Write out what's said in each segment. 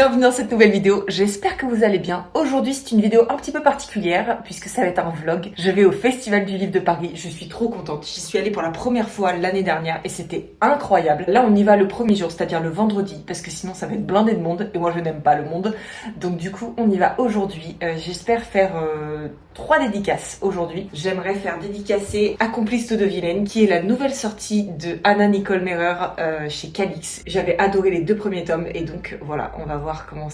bienvenue dans cette nouvelle vidéo, j'espère que vous allez bien. Aujourd'hui c'est une vidéo un petit peu particulière puisque ça va être un vlog. Je vais au Festival du Livre de Paris, je suis trop contente. J'y suis allée pour la première fois l'année dernière et c'était incroyable. Là on y va le premier jour, c'est-à-dire le vendredi, parce que sinon ça va être blindé de monde et moi je n'aime pas le monde. Donc du coup on y va aujourd'hui. J'espère faire 3 dédicaces aujourd'hui. J'aimerais faire dédicacer Accompliste de Vilaine, qui est la nouvelle sortie de Anna Nicole Mehrer chez Calix. J'avais adoré les 2 premiers tomes et donc voilà, on va voir comment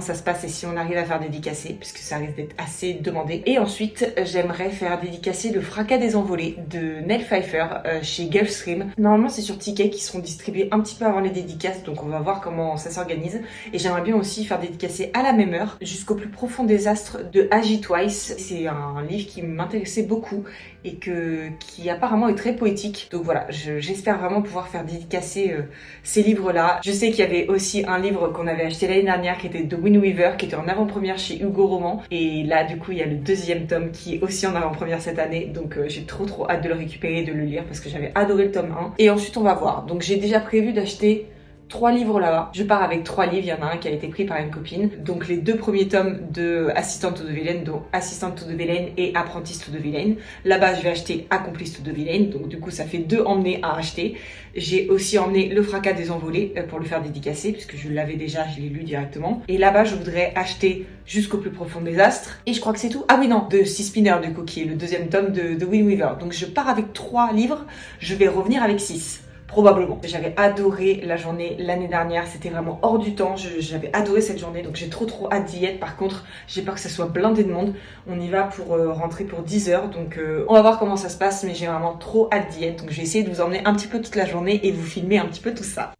ça se passe et si on arrive à faire dédicacer, puisque ça risque d'être assez demandé. Et ensuite, j'aimerais faire dédicacer Le Fracas des Envolées de Nell Pfeiffer chez Gulfstream. Normalement, c'est sur tickets qui seront distribués un petit peu avant les dédicaces, donc on va voir comment ça s'organise. Et j'aimerais bien aussi faire dédicacer À la même heure, Jusqu'au plus profond des astres de Agi Twice. C'est un livre qui m'intéressait beaucoup et qui apparemment est très poétique. Donc voilà, j'espère vraiment pouvoir faire dédicacer ces livres-là. Je sais qu'il y avait aussi un livre qu'on avait acheté l'année dernière qui était de Wind Weaver, qui était en avant-première chez Hugo Roman. Et là, du coup, il y a le 2e tome qui est aussi en avant-première cette année. Donc j'ai trop hâte de le récupérer et de le lire parce que j'avais adoré le tome 1. Et ensuite, on va voir. Donc j'ai déjà prévu d'acheter 3 livres là-bas. Je pars avec 3 livres, il y en a un qui a été pris par une copine. Donc les 2 premiers tomes de Assistante de Vilaine, donc Assistante de Vilaine et Apprentiste de Vilaine. Là-bas, je vais acheter Accompliste de Vilaine, donc du coup ça fait 2 emmenés à acheter. J'ai aussi emmené Le Fracas des Envolées pour le faire dédicacer, puisque je l'avais déjà, je l'ai lu directement. Et là-bas, je voudrais acheter Jusqu'au plus profond des astres. Et je crois que c'est tout. Ah oui, non, de Sea Spinner du coup, qui est le 2e tome de Wind Weaver. Donc je pars avec 3 livres, je vais revenir avec 6. Probablement. J'avais adoré la journée l'année dernière, c'était vraiment hors du temps, j'avais adoré cette journée, donc j'ai trop hâte d'y être. Par contre, j'ai peur que ça soit blindé de monde. On y va pour rentrer pour 10 heures, donc on va voir comment ça se passe, mais j'ai vraiment trop hâte d'y être. Donc je vais essayer de vous emmener un petit peu toute la journée et vous filmer un petit peu tout ça.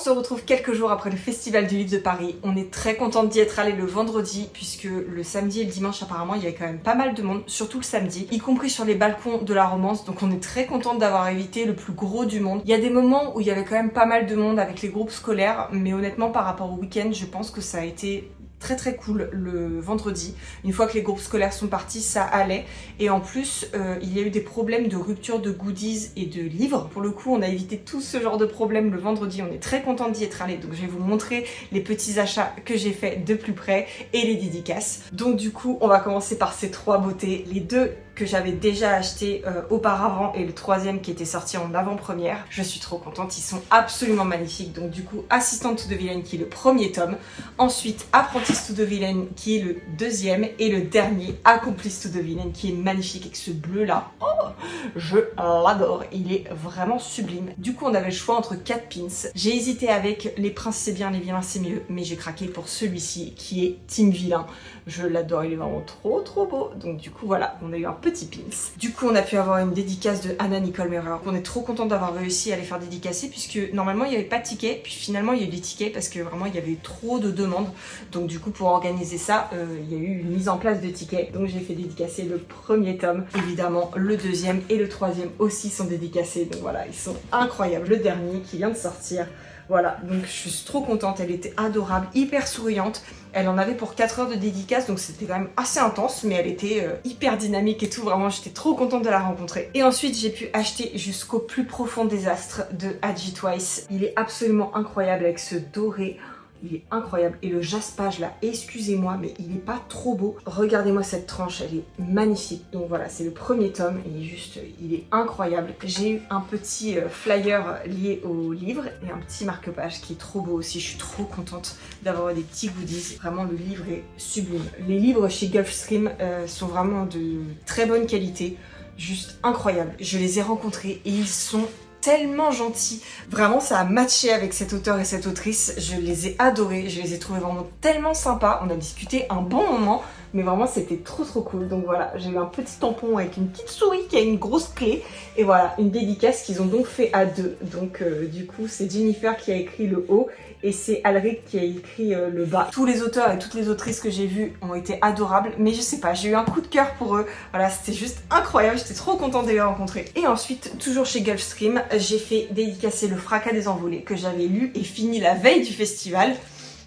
se retrouve quelques jours après le Festival du Livre de Paris. On est très contente d'y être allé le vendredi puisque le samedi et le dimanche apparemment il y avait quand même pas mal de monde, surtout le samedi, y compris sur les balcons de la Romance, donc on est très contente d'avoir évité le plus gros du monde. Il y a des moments où il y avait quand même pas mal de monde avec les groupes scolaires, mais honnêtement par rapport au week-end, je pense que ça a été très cool le vendredi. Une fois que les groupes scolaires sont partis, ça allait. Et en plus, il y a eu des problèmes de rupture de goodies et de livres. Pour le coup, on a évité tout ce genre de problème le vendredi. On est très contente d'y être allé. Donc je vais vous montrer les petits achats que j'ai fait de plus près et les dédicaces. Donc du coup, on va commencer par ces trois beautés. Les deux que j'avais déjà acheté auparavant et le troisième qui était sorti en avant-première. Je suis trop contente, ils sont absolument magnifiques. Donc du coup, Assistante to the Villain qui est le premier tome, ensuite Apprentice to the Villain qui est le deuxième et le dernier Accomplice to the Villain qui est magnifique avec ce bleu là. Oh, je l'adore, il est vraiment sublime. Du coup, on avait le choix entre 4 pins. J'ai hésité avec Les Princes c'est bien, les vilains c'est mieux, mais j'ai craqué pour celui-ci qui est Team Villain. Je l'adore, il est vraiment trop beau. Donc du coup voilà, on a eu un petit pins. Du coup on a pu avoir une dédicace de Anna Nicole Meurer. On est trop content d'avoir réussi à les faire dédicacer puisque normalement il n'y avait pas de tickets, puis finalement il y a eu des tickets parce que vraiment il y avait trop de demandes. Donc du coup pour organiser ça, il y a eu une mise en place de tickets. Donc j'ai fait dédicacer le premier tome. Évidemment le deuxième et le troisième aussi sont dédicacés. Donc voilà, ils sont incroyables. Le dernier qui vient de sortir. Voilà, donc je suis trop contente, elle était adorable, hyper souriante. Elle en avait pour 4 heures de dédicace, donc c'était quand même assez intense, mais elle était hyper dynamique et tout, vraiment j'étais trop contente de la rencontrer. Et ensuite j'ai pu acheter Jusqu'au plus profond des astres de Adji Twice. Il est absolument incroyable avec ce doré. Il est incroyable. Et le jaspage là, excusez-moi, mais il est pas trop beau. Regardez-moi cette tranche, elle est magnifique. Donc voilà, c'est le premier tome et juste, il est incroyable. J'ai eu un petit flyer lié au livre et un petit marque-page qui est trop beau aussi. Je suis trop contente d'avoir des petits goodies. Vraiment, le livre est sublime. Les livres chez Gulfstream sont vraiment de très bonne qualité. Juste incroyable. Je les ai rencontrés et ils sont tellement gentils. Vraiment, ça a matché avec cet auteur et cette autrice. Je les ai adorés. Je les ai trouvés vraiment tellement sympas. On a discuté un bon moment. Mais vraiment, c'était trop cool. Donc voilà, j'ai eu un petit tampon avec une petite souris qui a une grosse clé. Et voilà, une dédicace qu'ils ont donc fait à deux. Donc du coup, c'est Jennifer qui a écrit le haut et c'est Alric qui a écrit le bas. Tous les auteurs et toutes les autrices que j'ai vues ont été adorables. Mais je sais pas, j'ai eu un coup de cœur pour eux. Voilà, c'était juste incroyable. J'étais trop contente de les rencontrer. Et ensuite, toujours chez Gulfstream, j'ai fait dédicacer Le Fracas des Envolées que j'avais lu et fini la veille du festival.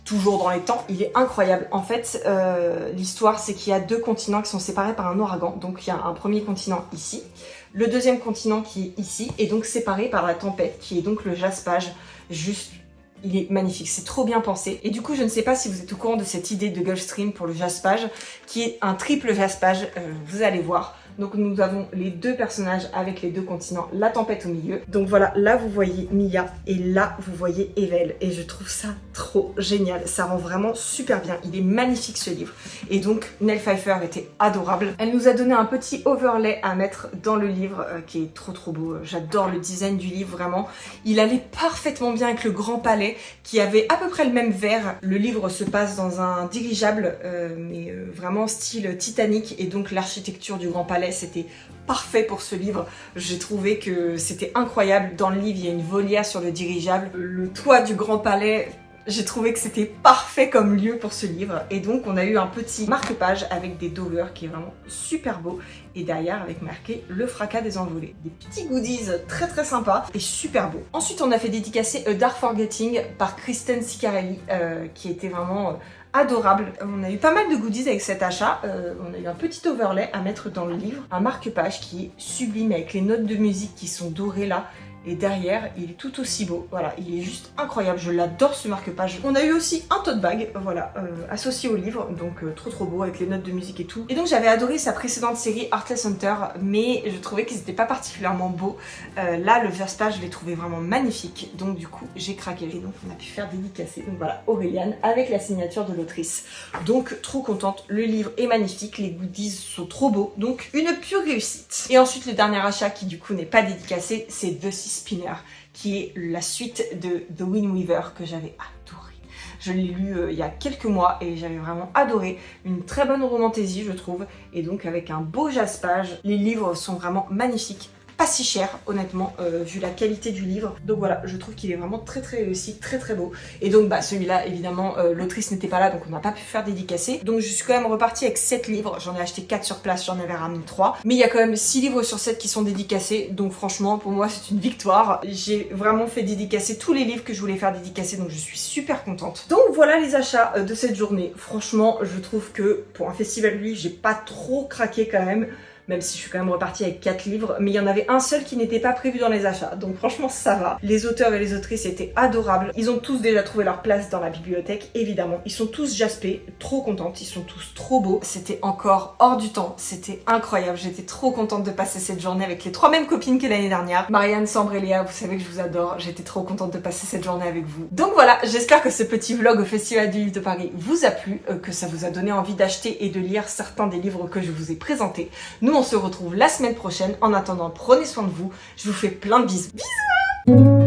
Toujours dans les temps, il est incroyable. En fait, l'histoire, c'est qu'il y a 2 continents qui sont séparés par un ouragan. Donc, il y a un premier continent ici, le deuxième continent qui est ici, et donc séparé par la tempête, qui est donc le jaspage. Juste, il est magnifique, c'est trop bien pensé. Et du coup, je ne sais pas si vous êtes au courant de cette idée de Gulfstream pour le jaspage, qui est un triple jaspage, vous allez voir. Donc nous avons les 2 personnages avec les 2 continents, la tempête au milieu. Donc voilà, là vous voyez Mia et là vous voyez Evel. Et je trouve ça trop génial, ça rend vraiment super bien. Il est magnifique ce livre. Et donc Nell Pfeiffer était adorable. Elle nous a donné un petit overlay à mettre dans le livre qui est trop beau. J'adore le design du livre, vraiment. Il allait parfaitement bien avec le Grand Palais qui avait à peu près le même verre. Le livre se passe dans un dirigeable, mais vraiment style Titanic. Et donc l'architecture du Grand Palais, c'était parfait pour ce livre. J'ai trouvé que c'était incroyable. Dans le livre, il y a une volière sur le dirigeable. Le toit du Grand Palais, j'ai trouvé que c'était parfait comme lieu pour ce livre. Et donc, on a eu un petit marque-page avec des dovers qui est vraiment super beau. Et derrière, avec marqué Le Fracas des Envolées. Des petits goodies très sympas et super beaux. Ensuite, on a fait dédicacer A Dark Forgetting par Kristen Ciccarelli, qui était vraiment adorable. On a eu pas mal de goodies avec cet achat. On a eu un petit overlay à mettre dans le livre, un marque-page qui est sublime avec les notes de musique qui sont dorées là. Et derrière, il est tout aussi beau. Voilà, il est juste incroyable. Je l'adore ce marque-page. On a eu aussi un tote bag, voilà, associé au livre. Donc trop beau avec les notes de musique et tout. Et donc j'avais adoré sa précédente série Heartless Hunter, mais je trouvais qu'ils n'étaient pas particulièrement beaux. Là, le verse-page, je l'ai trouvé vraiment magnifique. Donc du coup, j'ai craqué. Et donc on a pu faire dédicacer. Donc voilà, Auréliane avec la signature de l'autrice. Donc trop contente. Le livre est magnifique. Les goodies sont trop beaux. Donc une pure réussite. Et ensuite, le dernier achat qui du coup n'est pas dédicacé, c'est The Sea Spinner, qui est la suite de The Wind Weaver que j'avais adoré. Je l'ai lu il y a quelques mois et j'avais vraiment adoré. Une très bonne romantaisie, je trouve, et donc avec un beau jaspage. Les livres sont vraiment magnifiques. pas si cher honnêtement vu la qualité du livre. Donc voilà, je trouve qu'il est vraiment très réussi, très beau. Et donc bah celui-là évidemment l'autrice n'était pas là donc on n'a pas pu faire dédicacer. Donc je suis quand même repartie avec 7 livres, j'en ai acheté 4 sur place, j'en avais ramené 3. Mais il y a quand même 6 livres sur 7 qui sont dédicacés, donc franchement pour moi c'est une victoire. J'ai vraiment fait dédicacer tous les livres que je voulais faire dédicacer, donc je suis super contente. Donc voilà les achats de cette journée. Franchement je trouve que pour un festival de livres j'ai pas trop craqué quand même si je suis quand même repartie avec 4 livres, mais il y en avait un seul qui n'était pas prévu dans les achats, donc franchement ça va. Les auteurs et les autrices étaient adorables, ils ont tous déjà trouvé leur place dans la bibliothèque, évidemment. Ils sont tous jaspés, trop contentes, ils sont tous trop beaux. C'était encore hors du temps, c'était incroyable, j'étais trop contente de passer cette journée avec les 3 mêmes copines que l'année dernière. Marianne, Sambre et Léa, vous savez que je vous adore, j'étais trop contente de passer cette journée avec vous. Donc voilà, j'espère que ce petit vlog au Festival du Livre de Paris vous a plu, que ça vous a donné envie d'acheter et de lire certains des livres que je vous ai présentés. Nous on se retrouve la semaine prochaine. En attendant, prenez soin de vous. Je vous fais plein de bisous. Bisous!